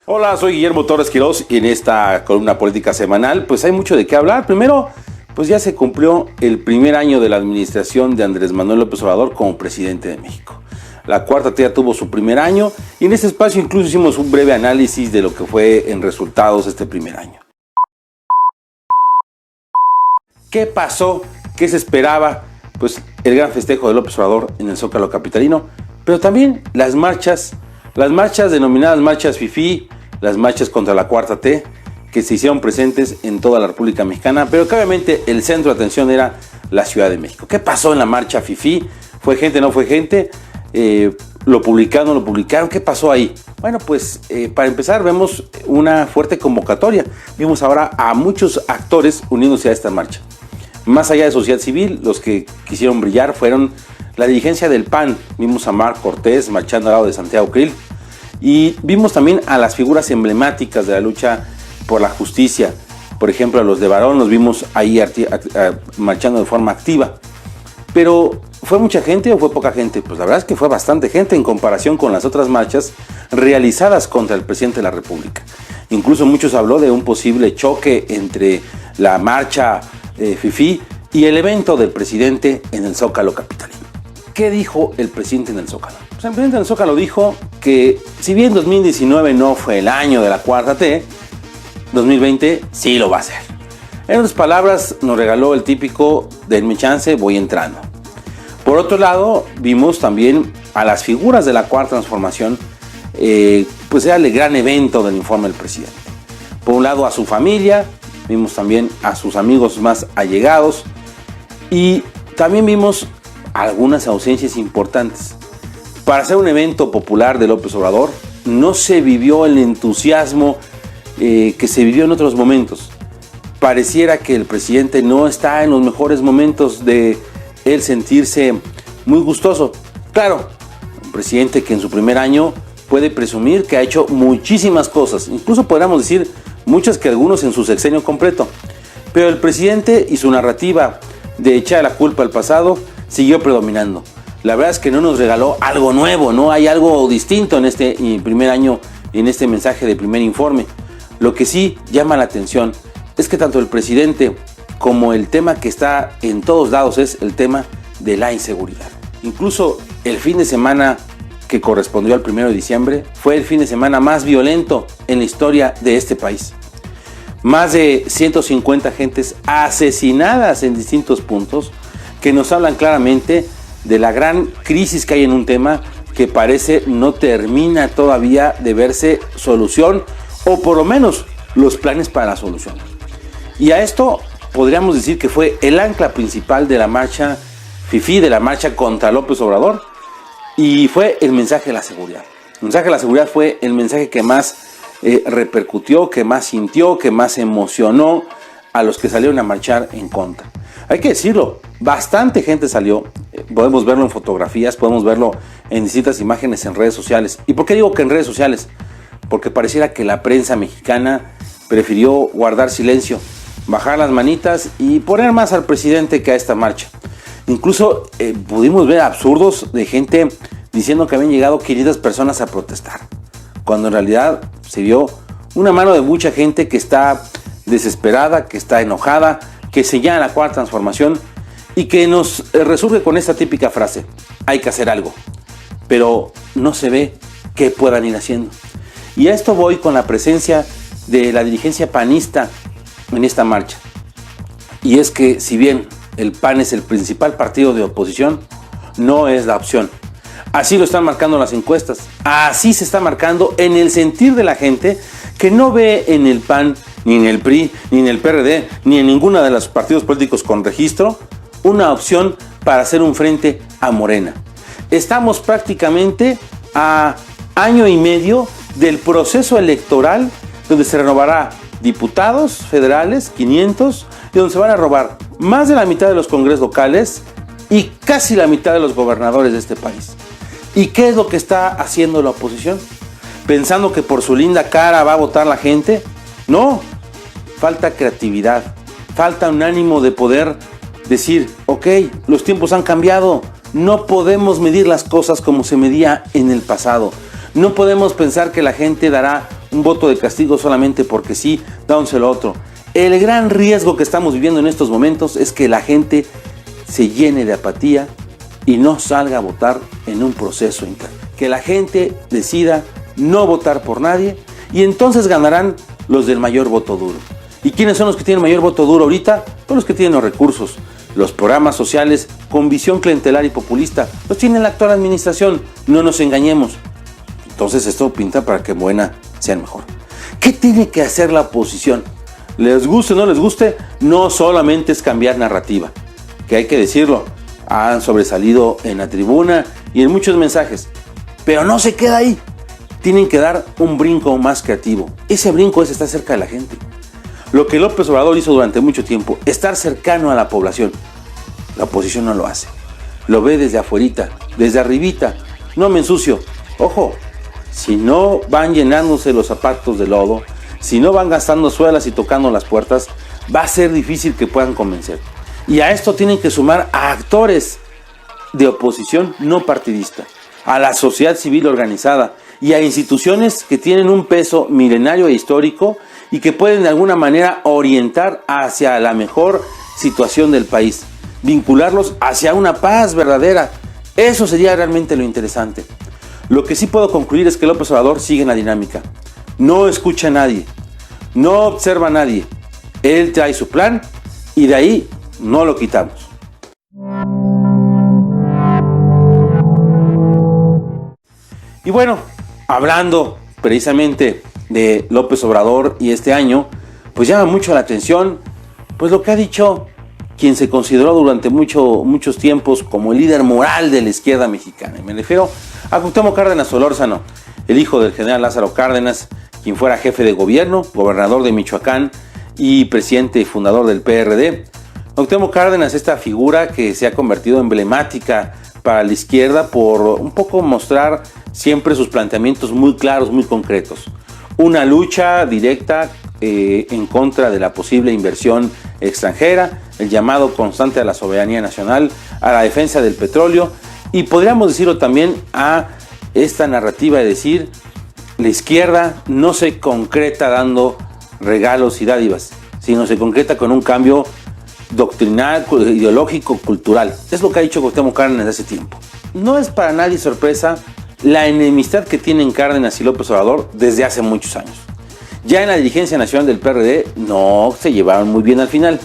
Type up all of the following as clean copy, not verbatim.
Hola, soy Guillermo Torres Quirós y en esta columna política semanal pues hay mucho de qué hablar. Primero, pues ya se cumplió el primer año de la administración de Andrés Manuel López Obrador como presidente de México. La Cuarta T ya tuvo su primer año y en este espacio incluso hicimos un breve análisis de lo que fue en resultados este primer año. ¿Qué pasó? ¿Qué se esperaba? Pues el gran festejo de López Obrador en el Zócalo capitalino, pero también las marchas denominadas marchas fifí, las marchas contra la Cuarta T, que se hicieron presentes en toda la República Mexicana, pero que obviamente el centro de atención era la Ciudad de México. ¿Qué pasó en la marcha fifí? ¿Fue gente, no fue gente? ¿Lo publicaron, no lo publicaron? ¿Qué pasó ahí? Bueno, pues para empezar vemos una fuerte convocatoria. Vimos ahora a muchos actores uniéndose a esta marcha. Más allá de sociedad civil, los que quisieron brillar fueron la dirigencia del PAN. Vimos a Marc Cortés marchando al lado de Santiago Krill. Y vimos también a las figuras emblemáticas de la lucha por la justicia. Por ejemplo, a los de Varón los vimos ahí marchando de forma activa. Pero, ¿fue mucha gente o fue poca gente? Pues la verdad es que fue bastante gente en comparación con las otras marchas realizadas contra el presidente de la República. Incluso muchos habló de un posible choque entre la marcha fifí y el evento del presidente en el Zócalo capitalino. ¿Qué dijo el presidente en el Zócalo? Pues el presidente en el Zócalo dijo que si bien 2019 no fue el año de la Cuarta T, 2020 sí lo va a ser. En otras palabras, nos regaló el típico denme chance, voy entrando. Por otro lado, vimos también a las figuras de la Cuarta Transformación, pues era el gran evento del informe del presidente. Por un lado a su familia, vimos también a sus amigos más allegados y también vimos algunas ausencias importantes. Para ser un evento popular de López Obrador, no se vivió el entusiasmo que se vivió en otros momentos. Pareciera que el presidente no está en los mejores momentos de él sentirse muy gustoso. Claro, un presidente que en su primer año puede presumir que ha hecho muchísimas cosas, incluso podríamos decir muchas que algunos en su sexenio completo. Pero el presidente y su narrativa de echar la culpa al pasado siguió predominando. La verdad es que no nos regaló algo nuevo, no hay algo distinto en este primer año, en este mensaje de primer informe. Lo que sí llama la atención es que tanto el presidente como el tema que está en todos lados es el tema de la inseguridad. Incluso el fin de semana que correspondió al 1 de diciembre fue el fin de semana más violento en la historia de este país. Más de 150 gentes asesinadas en distintos puntos que nos hablan claramente de la gran crisis que hay en un tema que parece no termina todavía de verse solución o por lo menos los planes para la solución. Y a esto podríamos decir que fue el ancla principal de la marcha fifí, de la marcha contra López Obrador, y fue el mensaje de la seguridad. El mensaje de la seguridad fue el mensaje que más repercutió, que más sintió, que más emocionó a los que salieron a marchar en contra. Hay que decirlo, bastante gente salió, podemos verlo en fotografías, podemos verlo en distintas imágenes en redes sociales. ¿Y por qué digo que en redes sociales? Porque pareciera que la prensa mexicana prefirió guardar silencio, bajar las manitas y poner más al presidente que a esta marcha. Incluso pudimos ver absurdos de gente diciendo que habían llegado 500 personas a protestar, cuando en realidad se vio una mano de mucha gente que está desesperada, que está enojada, que señala la Cuarta Transformación y que nos resurge con esta típica frase: hay que hacer algo, pero no se ve qué puedan ir haciendo. Y a esto voy con la presencia de la dirigencia panista en esta marcha. Y es que si bien el PAN es el principal partido de oposición, no es la opción. Así lo están marcando las encuestas, así se está marcando en el sentir de la gente que no ve en el PAN, ni en el PRI, ni en el PRD, ni en ninguno de los partidos políticos con registro, una opción para hacer un frente a Morena. Estamos prácticamente a año y medio del proceso electoral donde se renovará diputados federales, 500, y donde se van a robar más de la mitad de los congresos locales y casi la mitad de los gobernadores de este país. ¿Y qué es lo que está haciendo la oposición? ¿Pensando que por su linda cara va a votar la gente? No, falta creatividad, falta un ánimo de poder decir, ok, los tiempos han cambiado, no podemos medir las cosas como se medía en el pasado. No podemos pensar que la gente dará un voto de castigo solamente porque sí, dándoselo a otro. El gran riesgo que estamos viviendo en estos momentos es que la gente se llene de apatía y no salga a votar en un proceso interno. Que la gente decida no votar por nadie y entonces ganarán los del mayor voto duro. ¿Y quiénes son los que tienen mayor voto duro ahorita? Pues los que tienen los recursos. Los programas sociales con visión clientelar y populista los tiene la actual administración, no nos engañemos. Entonces esto pinta para que Morena sea mejor. ¿Qué tiene que hacer la oposición? Les guste o no les guste, no solamente es cambiar narrativa, que hay que decirlo, han sobresalido en la tribuna y en muchos mensajes, pero no se queda ahí, tienen que dar un brinco más creativo. Ese brinco es estar cerca de la gente. Lo que López Obrador hizo durante mucho tiempo, estar cercano a la población. La oposición no lo hace. Lo ve desde afuerita, desde arribita. No me ensucio. Ojo, si no van llenándose los zapatos de lodo, si no van gastando suelas y tocando las puertas, va a ser difícil que puedan convencer. Y a esto tienen que sumar a actores de oposición no partidista, a la sociedad civil organizada y a instituciones que tienen un peso milenario e histórico y que pueden de alguna manera orientar hacia la mejor situación del país, vincularlos hacia una paz verdadera. Eso sería realmente lo interesante. Lo que sí puedo concluir es que López Obrador sigue en la dinámica. No escucha a nadie, no observa a nadie. Él trae su plan y de ahí no lo quitamos. Y bueno, hablando precisamente de López Obrador y este año, pues llama mucho la atención pues lo que ha dicho quien se consideró durante muchos tiempos como el líder moral de la izquierda mexicana. Y me refiero a Cuauhtémoc Cárdenas Solórzano, el hijo del general Lázaro Cárdenas, quien fuera jefe de gobierno, gobernador de Michoacán y presidente y fundador del PRD. Cuauhtémoc Cárdenas, esta figura que se ha convertido emblemática para la izquierda por un poco mostrar siempre sus planteamientos muy claros, muy concretos. Una lucha directa en contra de la posible inversión extranjera, el llamado constante a la soberanía nacional, a la defensa del petróleo y podríamos decirlo también a esta narrativa de decir la izquierda no se concreta dando regalos y dádivas, sino se concreta con un cambio doctrinal, ideológico, cultural. Es lo que ha dicho Cuauhtémoc Cárdenas desde hace tiempo. No es para nadie sorpresa la enemistad que tienen Cárdenas y López Obrador desde hace muchos años. Ya en la dirigencia nacional del PRD no se llevaron muy bien al final.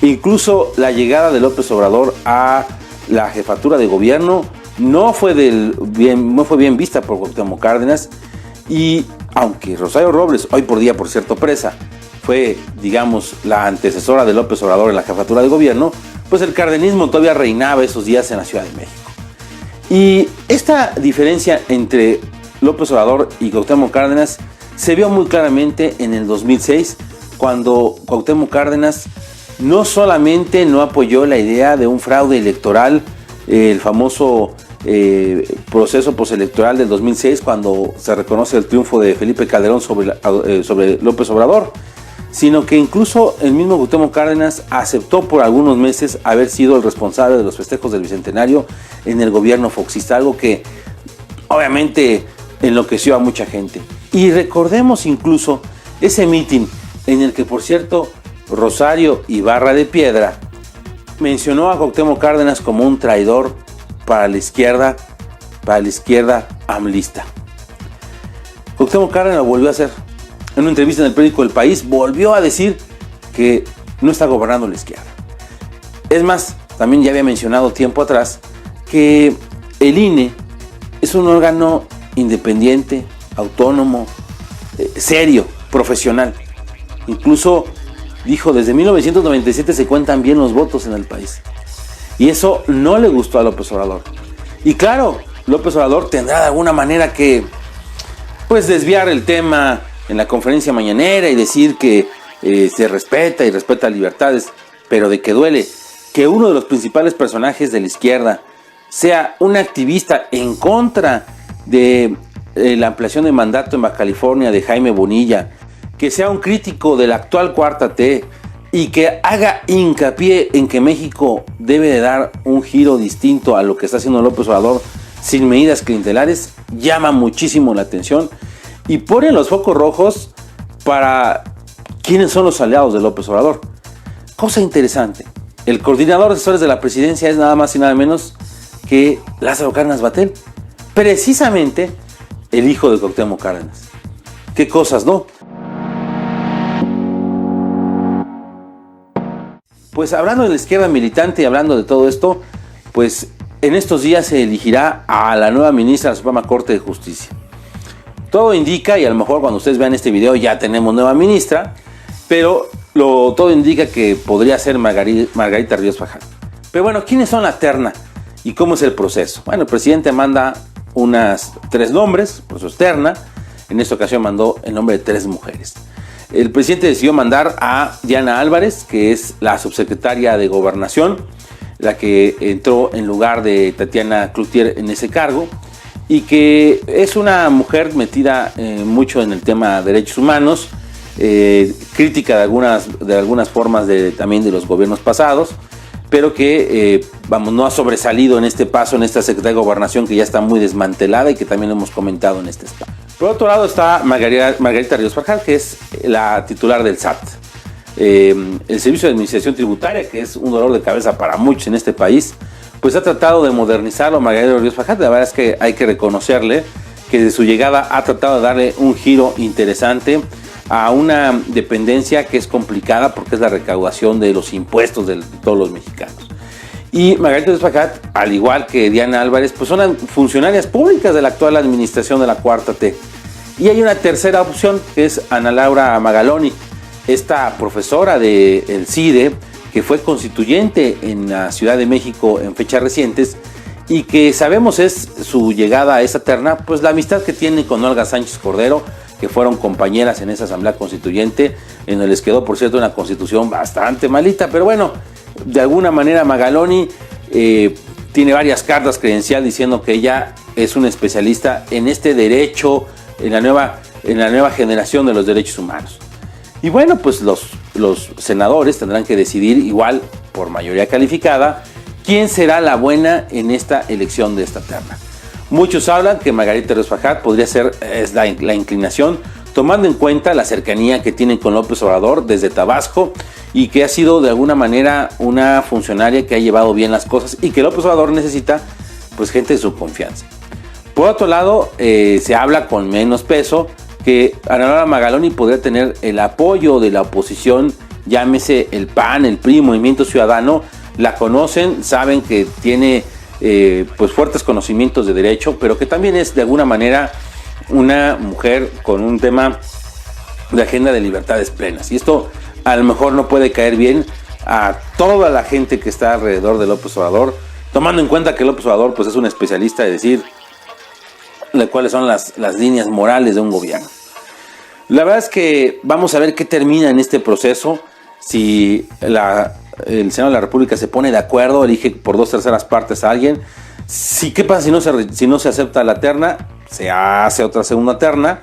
Incluso la llegada de López Obrador a la jefatura de gobierno no fue bien vista por Cuauhtémoc Cárdenas y aunque Rosario Robles, hoy por día por cierto presa, fue digamos la antecesora de López Obrador en la jefatura de gobierno, pues el cardenismo todavía reinaba esos días en la Ciudad de México. Y esta diferencia entre López Obrador y Cuauhtémoc Cárdenas se vio muy claramente en el 2006 cuando Cuauhtémoc Cárdenas no solamente no apoyó la idea de un fraude electoral, el famoso proceso postelectoral del 2006 cuando se reconoce el triunfo de Felipe Calderón sobre López Obrador, sino que incluso el mismo Cuauhtémoc Cárdenas aceptó por algunos meses haber sido el responsable de los festejos del Bicentenario en el gobierno foxista, algo que obviamente enloqueció a mucha gente. Y recordemos incluso ese mitin en el que, por cierto, Rosario Ibarra de Piedra mencionó a Cuauhtémoc Cárdenas como un traidor para la izquierda amlista. Cuauhtémoc Cárdenas lo volvió a hacer. En una entrevista en el periódico El País volvió a decir que no está gobernando la izquierda. Es más, también ya había mencionado tiempo atrás que el INE es un órgano independiente, autónomo, serio, profesional. Incluso dijo, desde 1997 se cuentan bien los votos en el país. Y eso no le gustó a López Obrador. Y claro, López Obrador tendrá de alguna manera que pues desviar el tema en la conferencia mañanera y decir que se respeta y respeta libertades, pero de que duele que uno de los principales personajes de la izquierda sea un activista en contra de la ampliación de mandato en Baja California de Jaime Bonilla, que sea un crítico de la actual Cuarta T y que haga hincapié en que México debe de dar un giro distinto a lo que está haciendo López Obrador sin medidas clientelares, llama muchísimo la atención y pone los focos rojos para quiénes son los aliados de López Obrador. Cosa interesante, el coordinador de asesores de la presidencia es nada más y nada menos que Lázaro Cárdenas Batel, precisamente el hijo de Cuauhtémoc Cárdenas. Qué cosas, ¿no? Pues hablando de la izquierda militante y hablando de todo esto, pues en estos días se elegirá a la nueva ministra de la Suprema Corte de Justicia. Todo indica, y a lo mejor cuando ustedes vean este video ya tenemos nueva ministra, pero todo indica que podría ser Margarita Ríos Fajardo. Pero bueno, ¿quiénes son la terna y cómo es el proceso? Bueno, el presidente manda unas 3 nombres, por eso es terna. En esta ocasión mandó el nombre de 3 mujeres. El presidente decidió mandar a Diana Álvarez, que es la subsecretaria de Gobernación, la que entró en lugar de Tatiana Cloutier en ese cargo, y que es una mujer metida mucho en el tema de derechos humanos, crítica de algunas formas también de los gobiernos pasados, pero que no ha sobresalido en este paso, en esta Secretaría de Gobernación que ya está muy desmantelada y que también lo hemos comentado en este espacio. Por otro lado está Margarita Ríos Fajardo, que es la titular del SAT. El Servicio de Administración Tributaria, que es un dolor de cabeza para muchos en este país, pues ha tratado de modernizarlo Margarita Ríos Fajardo. La verdad es que hay que reconocerle que desde su llegada ha tratado de darle un giro interesante a una dependencia que es complicada porque es la recaudación de los impuestos de todos los mexicanos. Y Margarita Ríos Fajardo, al igual que Diana Álvarez, pues son funcionarias públicas de la actual administración de la 4T. Y hay una tercera opción que es Ana Laura Magaloni, esta profesora del CIDE, que fue constituyente en la Ciudad de México en fechas recientes y que sabemos es su llegada a esa terna, pues la amistad que tiene con Olga Sánchez Cordero, que fueron compañeras en esa asamblea constituyente, en donde les quedó, por cierto, una constitución bastante malita, pero bueno, de alguna manera Magaloni tiene varias cartas credencial diciendo que ella es una especialista en este derecho, en la nueva generación de los derechos humanos. Y bueno, pues los senadores tendrán que decidir igual por mayoría calificada quién será la buena en esta elección de esta terna. Muchos hablan que Margarita Ríos Fajardo podría ser la inclinación, tomando en cuenta la cercanía que tienen con López Obrador desde Tabasco y que ha sido de alguna manera una funcionaria que ha llevado bien las cosas y que López Obrador necesita pues gente de su confianza. Por otro lado, se habla con menos peso que Ana Laura Magaloni podría tener el apoyo de la oposición, llámese el PAN, el PRI, Movimiento Ciudadano, la conocen, saben que tiene pues fuertes conocimientos de derecho, pero que también es de alguna manera una mujer con un tema de agenda de libertades plenas. Y esto a lo mejor no puede caer bien a toda la gente que está alrededor de López Obrador, tomando en cuenta que López Obrador pues, es un especialista de decir cuáles son las líneas morales de un gobierno. La verdad es que vamos a ver qué termina en este proceso. Si el Senado de la República se pone de acuerdo, elige por 2/3 partes a alguien. ¿Qué pasa si no se acepta la terna? Se hace otra segunda terna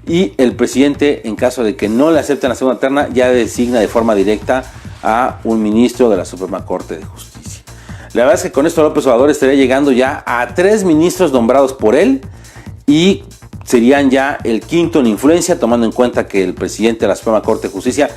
y el presidente, en caso de que no le acepten la segunda terna, ya designa de forma directa a un ministro de la Suprema Corte de Justicia. La verdad es que con esto López Obrador estaría llegando ya a 3 ministros nombrados por él y serían ya el quinto en influencia, tomando en cuenta que el presidente de la Suprema Corte de Justicia,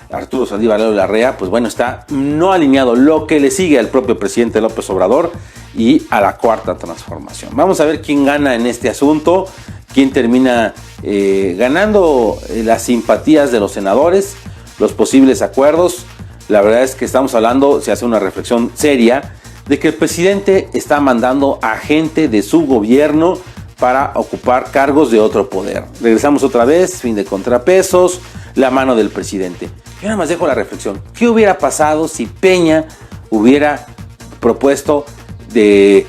Arturo Saldívar Larrea, pues bueno, está no alineado lo que le sigue al propio presidente López Obrador y a la Cuarta Transformación. Vamos a ver quién gana en este asunto, quién termina ganando las simpatías de los senadores, los posibles acuerdos. La verdad es que estamos hablando, se hace una reflexión seria, de que el presidente está mandando a gente de su gobierno para ocupar cargos de otro poder. Regresamos otra vez, fin de contrapesos, la mano del presidente. Yo nada más dejo la reflexión. ¿Qué hubiera pasado si Peña hubiera propuesto de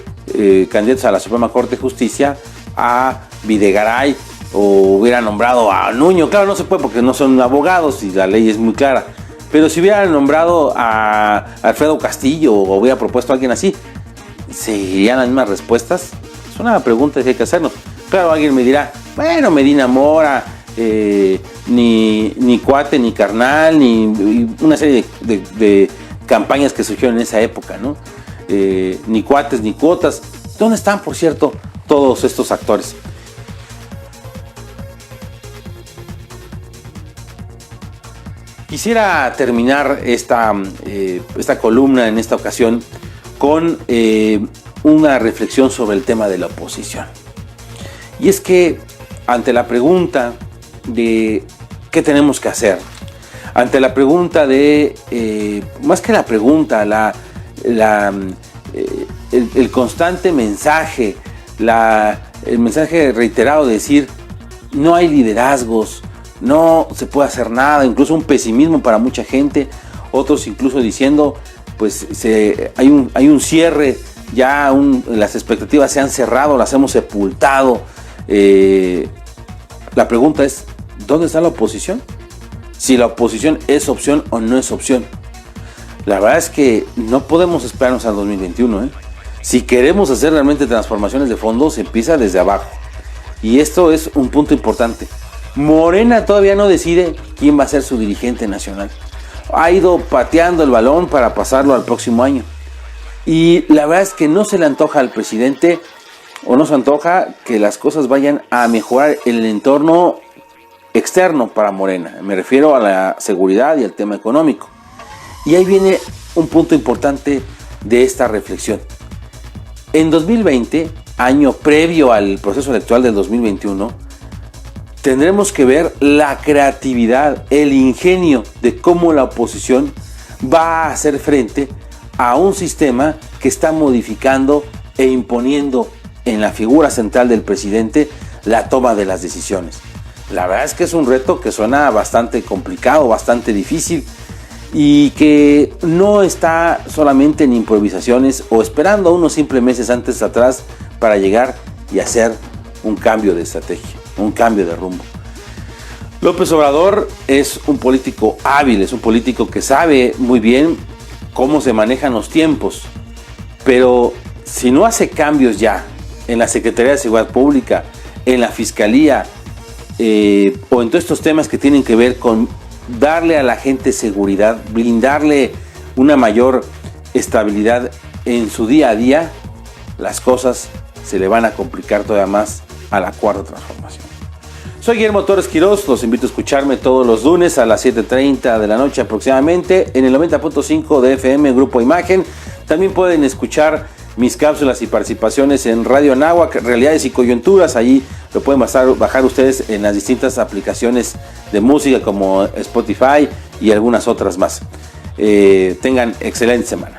candidatos a la Suprema Corte de Justicia a Videgaray o hubiera nombrado a Nuño? Claro, no se puede porque no son abogados y la ley es muy clara. Pero si hubiera nombrado a Alfredo Castillo o hubiera propuesto a alguien así, ¿seguirían las mismas respuestas? Es una pregunta que hay que hacernos. Claro, alguien me dirá, bueno, Medina Mora, ni cuate, ni carnal, ni una serie de campañas que surgieron en esa época, ¿no? Ni cuates, ni cuotas. ¿Dónde están, por cierto, todos estos actores? Quisiera terminar esta columna en esta ocasión con una reflexión sobre el tema de la oposición. Y es que ante la pregunta de qué tenemos que hacer, ante la pregunta de, más que la pregunta, el constante mensaje, el mensaje reiterado de decir no hay liderazgos, no se puede hacer nada, incluso un pesimismo para mucha gente, otros incluso diciendo pues hay un cierre, ya las expectativas se han cerrado, las hemos sepultado. La pregunta es, ¿dónde está la oposición? Si la oposición es opción o no es opción. La verdad es que no podemos esperarnos al 2021, ¿eh? Si queremos hacer realmente transformaciones de fondo, se empieza desde abajo. Y esto es un punto importante. Morena todavía no decide quién va a ser su dirigente nacional. Ha ido pateando el balón para pasarlo al próximo año. Y la verdad es que no se le antoja al presidente, o no se antoja que las cosas vayan a mejorar el entorno externo para Morena. Me refiero a la seguridad y al tema económico. Y ahí viene un punto importante de esta reflexión. En 2020, año previo al proceso electoral del 2021, tendremos que ver la creatividad, el ingenio de cómo la oposición va a hacer frente a un sistema que está modificando e imponiendo en la figura central del presidente la toma de las decisiones. La verdad es que es un reto que suena bastante complicado, bastante difícil y que no está solamente en improvisaciones o esperando unos simples meses antes atrás para llegar y hacer un cambio de estrategia, un cambio de rumbo. López Obrador es un político hábil, es un político que sabe muy bien cómo se manejan los tiempos, pero si no hace cambios ya en la Secretaría de Seguridad Pública, en la Fiscalía o en todos estos temas que tienen que ver con darle a la gente seguridad, brindarle una mayor estabilidad en su día a día, las cosas se le van a complicar todavía más a la cuarta transformación. Soy Guillermo Torres Quirós, los invito a escucharme todos los lunes a las 7:30 de la noche aproximadamente en el 90.5 de FM Grupo Imagen. También pueden escuchar mis cápsulas y participaciones en Radio Anáhuac, Realidades y Coyunturas. Allí lo pueden bajar ustedes en las distintas aplicaciones de música como Spotify y algunas otras más. Tengan excelente semana.